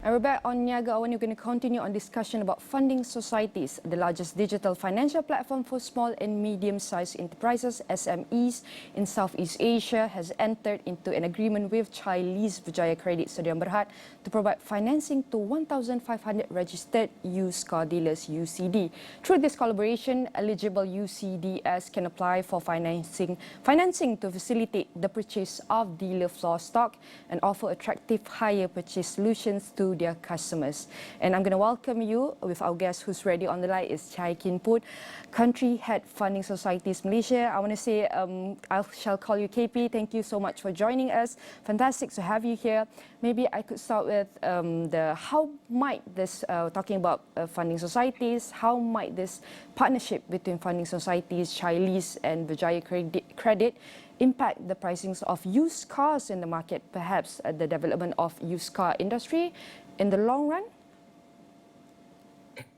And we're back on Niaga AWANI. We're going to continue on discussion about funding societies, the largest digital financial platform for small and medium-sized enterprises, SMEs, in Southeast Asia, has entered into an agreement with Chailease Berjaya Credit Sdn Bhd to provide financing to 1,500 registered used car dealers, UCD. Through this collaboration, eligible UCDs can apply for financing to facilitate the purchase of dealer floor stock and offer attractive hire purchase solutions to their customers. And I'm going to welcome you with our guest who's ready on the line is Kien Poon, Country Head Funding Societies Malaysia. I want to say I shall call you KP. Thank you so much for joining us. Fantastic to have you here. Maybe I could start with how might this, talking about funding societies, how might this partnership between funding societies, Chailease and Berjaya Credit impact the pricings of used cars in the market, perhaps the development of used car industry in the long run?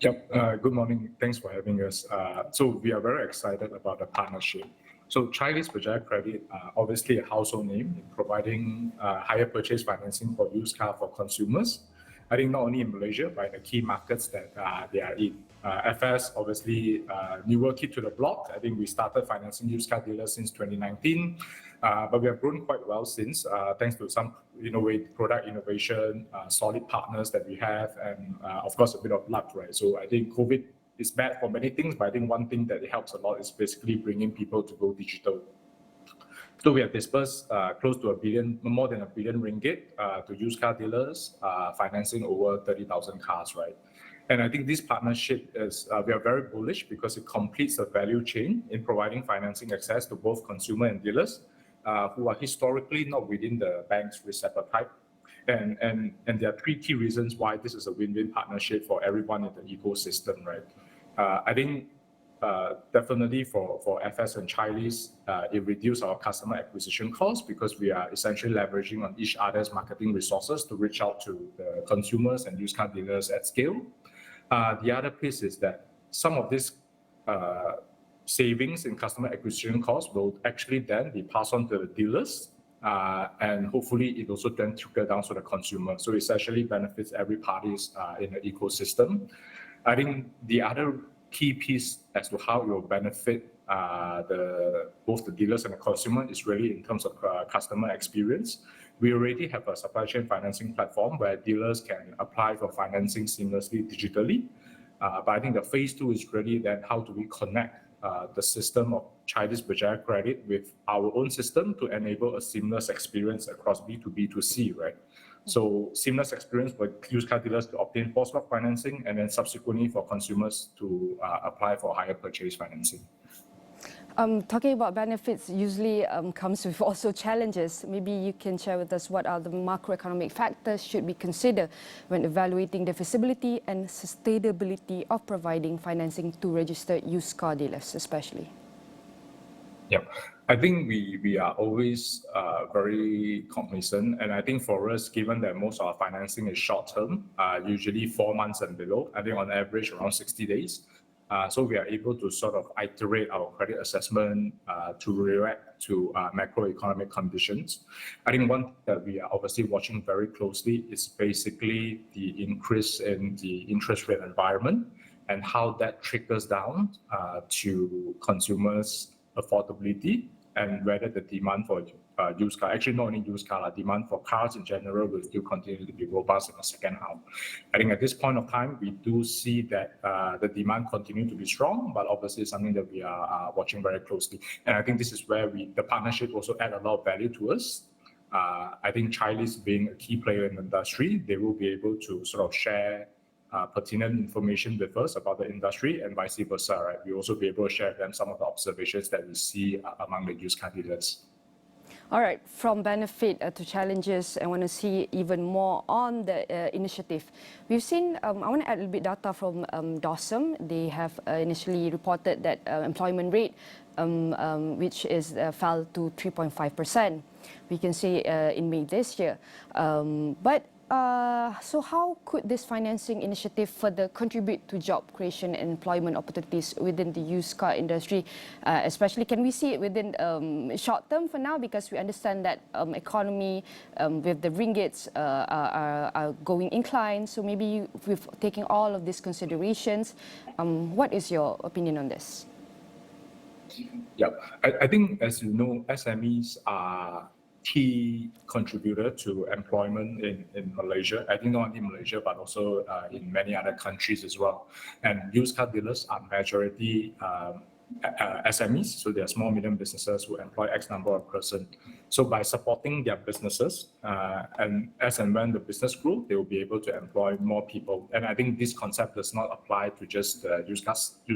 Yep. Good morning. Thanks for having us. So we are very excited about the partnership. So Chailease Berjaya Credit, obviously a household name in providing hire purchase financing for used car for consumers. I think not only in Malaysia, but in the key markets that they are in. FS, obviously, newer kid to the block. I think we started financing used car dealers since 2019, but we have grown quite well since, thanks to some product innovation, solid partners that we have, and of course, a bit of luck, right? So I think COVID is bad for many things, but I think one thing that it helps a lot is basically bringing people to go digital. So we have disbursed close to more than 1 billion ringgit to used car dealers, financing over 30,000 cars, right? And I think this partnership is, we are very bullish because it completes the value chain in providing financing access to both consumer and dealers who are historically not within the bank's risk appetite. And there are 3 key reasons why this is a win-win partnership for everyone in the ecosystem, right? I think definitely for FS and Chailease, it reduces our customer acquisition costs because we are essentially leveraging on each other's marketing resources to reach out to the consumers and used car dealers at scale. The other piece is that some of these savings in customer acquisition costs will actually then be passed on to the dealers, and hopefully it also then trickle down to the consumer. So it essentially benefits every party in the ecosystem. I think the other key piece as to how it will benefit both the dealers and the consumer is really in terms of customer experience. We already have a supply chain financing platform where dealers can apply for financing seamlessly digitally. But I think the phase 2 is really then how do we connect the system of Chailease Berjaya Credit with our own system to enable a seamless experience across B2B to C, right? So seamless experience for used car dealers to obtain post-lock financing and then subsequently for consumers to apply for hire purchase financing. Talking about benefits usually comes with also challenges. Maybe you can share with us what are the macroeconomic factors should be considered when evaluating the feasibility and sustainability of providing financing to registered used car dealers, especially. Yeah, I think we are always very cognizant, and I think for us, given that most of our financing is short term, usually 4 months and below, I think on average around 60 days. So we are able to sort of iterate our credit assessment to react to macroeconomic conditions. I think one that we are obviously watching very closely is basically the increase in the interest rate environment and how that trickles down to consumers' affordability and whether the demand for used car, actually not only used car, demand for cars in general will still continue to be robust in the second half. I think at this point of time, we do see that the demand continue to be strong, but obviously something that we are watching very closely. And I think this is where the partnership also add a lot of value to us. I think Chailease being a key player in the industry, they will be able to sort of share pertinent information with us about the industry and vice versa, right? We also be able to share with them some of the observations that we see among the used car dealers. All right, from benefit to challenges, I want to see even more on the initiative. We've seen, I want to add a little bit data from DOSM. They have initially reported that employment rate, which is fell to 3.5%. We can see in May this year. But So how could this financing initiative further contribute to job creation and employment opportunities within the used car industry? Especially, can we see it within short term for now? Because we understand that economy with the ringgits are going incline. So maybe with taking all of these considerations, what is your opinion on this? Yeah, I think, as you know, SMEs are key contributor to employment in Malaysia. I think not only Malaysia, but also in many other countries as well. And used car dealers are majority SMEs, so they are small, medium businesses who employ X number of persons. So by supporting their businesses, and as and when the business grows, they will be able to employ more people. And I think this concept does not apply to just used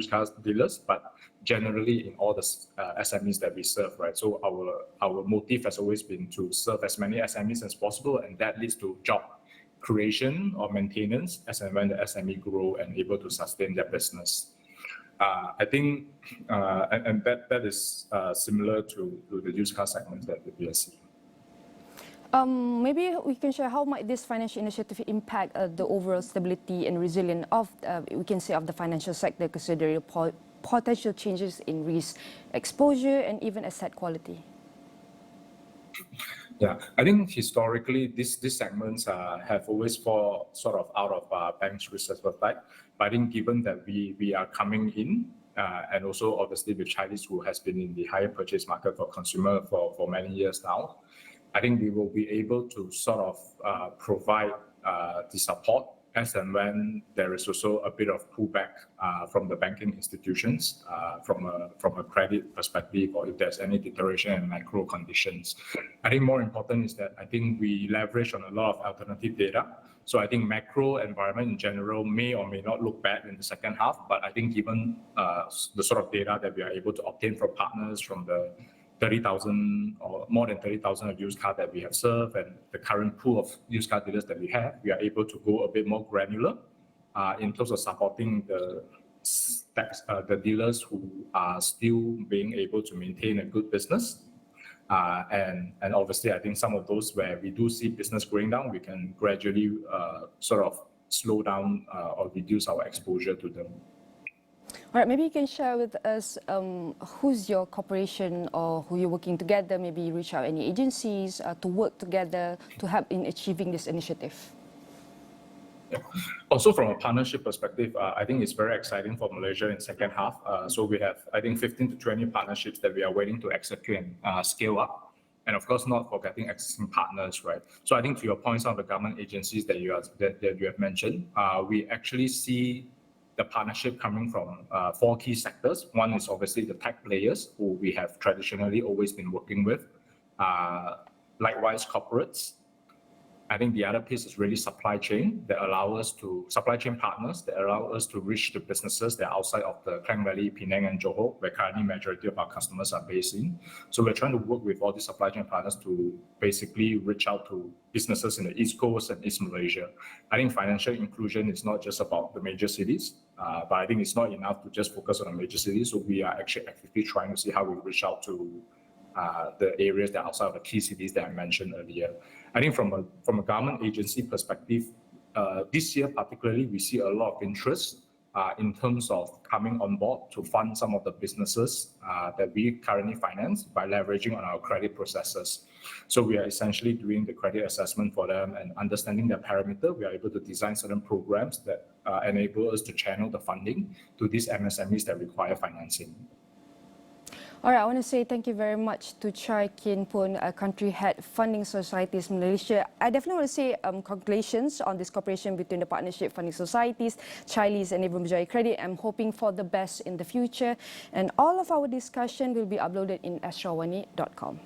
car dealers, but generally in all the SMEs that we serve, right? So our motive has always been to serve as many SMEs as possible, and that leads to job creation or maintenance as and when the SME grow and able to sustain their business. I think, and that is similar to the used car segment that we are seeing. Maybe we can share how might this financial initiative impact the overall stability and resilience of, we can say, of the financial sector, considering potential changes in risk exposure and even asset quality. Yeah, I think historically these segments have always fall sort of out of banks' risk appetite. But I think given that we are coming in, and also obviously with Chailease, who has been in the higher purchase market for consumer for many years now, I think we will be able to sort of provide the support as and when there is also a bit of pullback from the banking institutions from a credit perspective, or if there's any deterioration in macro conditions. I think more important is that I think we leverage on a lot of alternative data. So I think macro environment in general may or may not look bad in the second half, but I think given the sort of data that we are able to obtain from partners, from the 30,000 or more than 30,000 of used car that we have served, and the current pool of used car dealers that we have, we are able to go a bit more granular in terms of supporting the dealers who are still being able to maintain a good business. And obviously, I think some of those where we do see business going down, we can gradually sort of slow down or reduce our exposure to them. All right, maybe you can share with us who's your corporation or who you're working together. Maybe you reach out any agencies to work together to help in achieving this initiative. Yeah. Also, from a partnership perspective, I think it's very exciting for Malaysia in second half. So we have, I think, 15 to 20 partnerships that we are waiting to execute and scale up. And of course, not forgetting existing partners, right? So I think to your points on the government agencies that you have mentioned, we actually see the partnership coming from 4 key sectors. One is obviously the tech players, who we have traditionally always been working with. Likewise, corporates. I think the other piece is really supply chain supply chain partners that allow us to reach the businesses that are outside of the Klang Valley, Penang, and Johor, where currently majority of our customers are based in. So we're trying to work with all these supply chain partners to basically reach out to businesses in the East Coast and East Malaysia. I think financial inclusion is not just about the major cities, but I think it's not enough to just focus on the major cities. So we are actually actively trying to see how we reach out to the areas that are outside of the key cities that I mentioned earlier. I think from a government agency perspective, this year particularly, we see a lot of interest in terms of coming on board to fund some of the businesses that we currently finance by leveraging on our credit processes. So we are essentially doing the credit assessment for them and understanding their parameter. We are able to design certain programs that enable us to channel the funding to these MSMEs that require financing. All right, I want to say thank you very much to Kien Poon, Country Head, Funding Societies Malaysia. I definitely want to say congratulations on this cooperation between the partnership Funding Societies, Chailease and even Berjaya Credit. I'm hoping for the best in the future. And all of our discussion will be uploaded in astroawani.com.